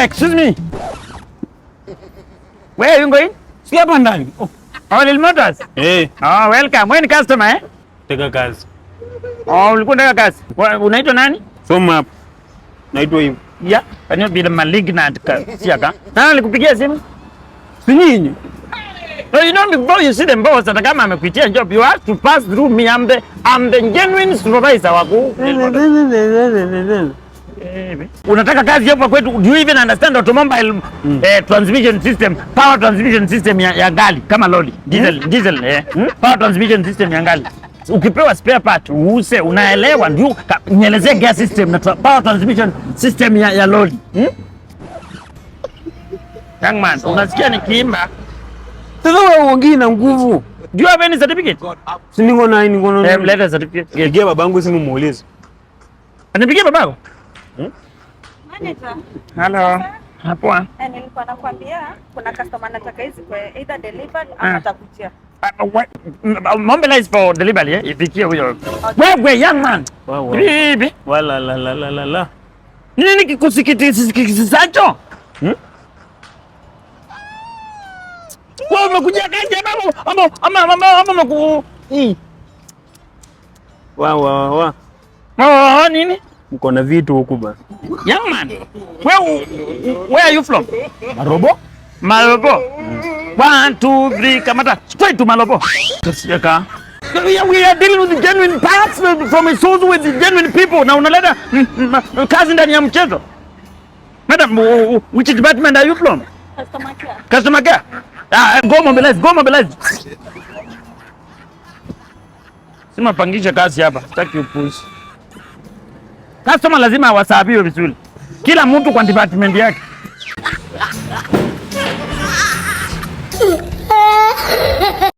Excuse me. Where are you going? Si hapa ndani. Lil Motors? Welcome. When customer eh? Teka kazi. Ulikuwa unataka kazi. Unaitwa nani? Soma hapa. Naitwa hivi. Yeah, can you be the malignant siaka? Nani alikupigia simu? Si nyinyi. So you know before you see the boss hata kama amekuitia job you have to pass through me. I'm the genuine supervisor wako. Unataka kazi hapa kwetu? Do you even understand automobile transmission system, power transmission system ya gari kama lori, diesel power transmission system ya gari. Ukipewa spare part uuse, unaelewa? Ndio nielezee gear system na power transmission system ya lori. Young man, unasikia nikiimba? Sasa wewe uongee na nguvu. Do you have any certificate? Si niko na Letter certificate. Nipigie babangu simu muulize. Anipigie babako? Manager. Hello. Hapo. Nilikuwa nakwambia kuna customer anataka hizi kwa either delivered ama atakujia. Mobilize for delivery ifikie huyo. Wewe young man. Bibi. Wala la. Nini kikusikitisacho? Wewe umekuja kaje ama wa. Nini? Mko na vitu huku bana. Young man. Where are you from? Marobo? 1 2 3 kamata. Straight to Marobo. Kasiaka. We are dealing with the genuine parts from a source with the genuine people. Na unaleta kazi ndani ya mchezo. Madam, which department are you from? Customer care. Customer care? Go mobilize. Sima pangisha kazi hapa. Sitaki upuzi. Customer lazima wasabiwe vizuri. Kila mtu kwa department yake.